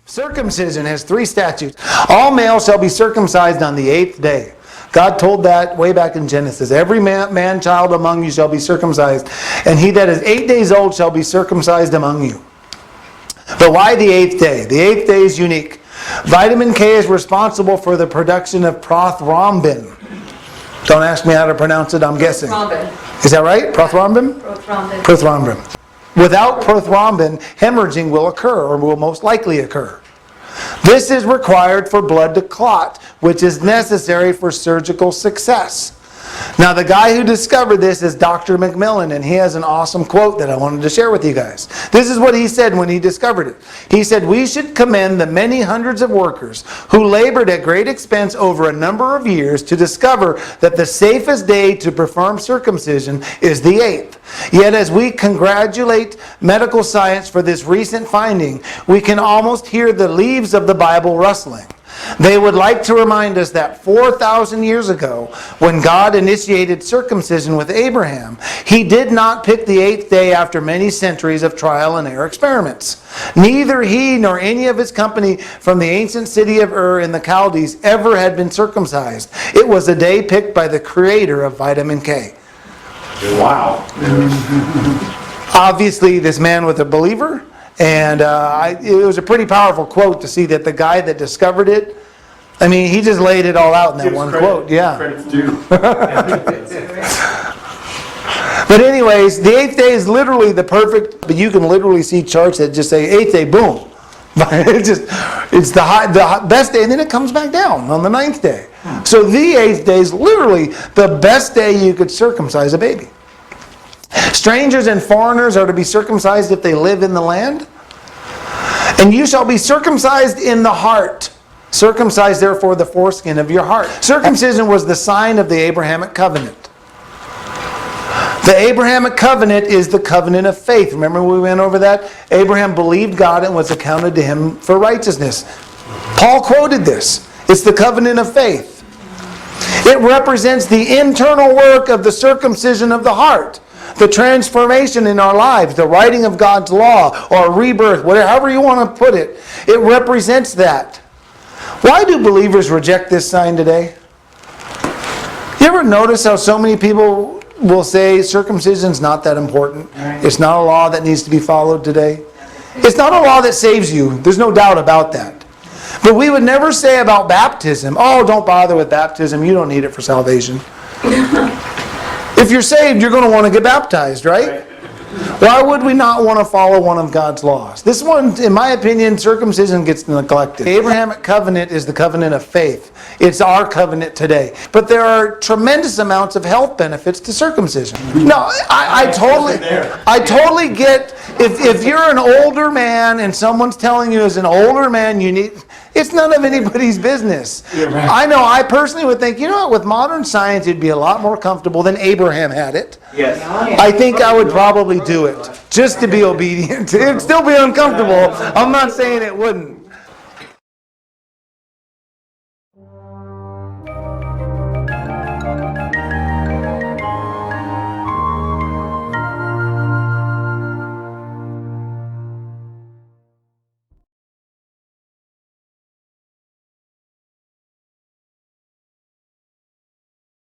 Circumcision has 3 statutes. All males shall be circumcised on the 8th day. God told that way back in Genesis. Every man child among you shall be circumcised, and he that is 8 days old shall be circumcised among you. But why the 8th day? The 8th day is unique. Vitamin K is responsible for the production of prothrombin. Don't ask me how to pronounce it, I'm guessing. Is that right? Prothrombin? Prothrombin. Without prothrombin, hemorrhaging will occur, or will most likely occur. This is required for blood to clot, which is necessary for surgical success. Now, the guy who discovered this is Dr. McMillan, and he has an awesome quote that I wanted to share with you guys. This is what he said when he discovered it. He said, "We should commend the many hundreds of workers who labored at great expense over a number of years to discover that the safest day to perform circumcision is the 8th. Yet as we congratulate medical science for this recent finding, we can almost hear the leaves of the Bible rustling. They would like to remind us that 4,000 years ago, when God initiated circumcision with Abraham, he did not pick the 8th day after many centuries of trial and error experiments. Neither he nor any of his company from the ancient city of Ur in the Chaldees ever had been circumcised. It was a day picked by the creator of vitamin K." Wow. Obviously, this man was a believer. And it was a pretty powerful quote to see that the guy that discovered it, I mean, he just laid it all out in that one quote. Yeah. Credit's due. But anyways, the 8th day is literally the perfect, but you can literally see charts that just say 8th day, boom. It's the best day, and then it comes back down on the 9th day. So the 8th day is literally the best day you could circumcise a baby. Strangers and foreigners are to be circumcised if they live in the land. And you shall be circumcised in the heart. Circumcise therefore the foreskin of your heart. Circumcision was the sign of the Abrahamic covenant. The Abrahamic covenant is the covenant of faith. Remember we went over that? Abraham believed God and was accounted to him for righteousness. Paul quoted this. It's the covenant of faith. It represents the internal work of the circumcision of the heart. The transformation in our lives, the writing of God's law, or rebirth, whatever you want to put it, it represents that. Why do believers reject this sign today? You ever notice how so many people will say circumcision is not that important? It's not a law that needs to be followed today. It's not a law that saves you. There's no doubt about that. But we would never say about baptism, oh, don't bother with baptism. You don't need it for salvation. If you're saved, you're going to want to get baptized, right? Why would we not want to follow one of God's laws? This one, in my opinion, circumcision gets neglected. The Abrahamic covenant is the covenant of faith. It's our covenant today. But there are tremendous amounts of health benefits to circumcision. No, I totally get, if you're an older man and someone's telling you as an older man you need... It's none of anybody's business. Yeah, I know, I personally would think, you know what, with modern science, it'd be a lot more comfortable than Abraham had it. Yes. I think I would probably do it, just to be obedient. It'd still be uncomfortable. I'm not saying it wouldn't.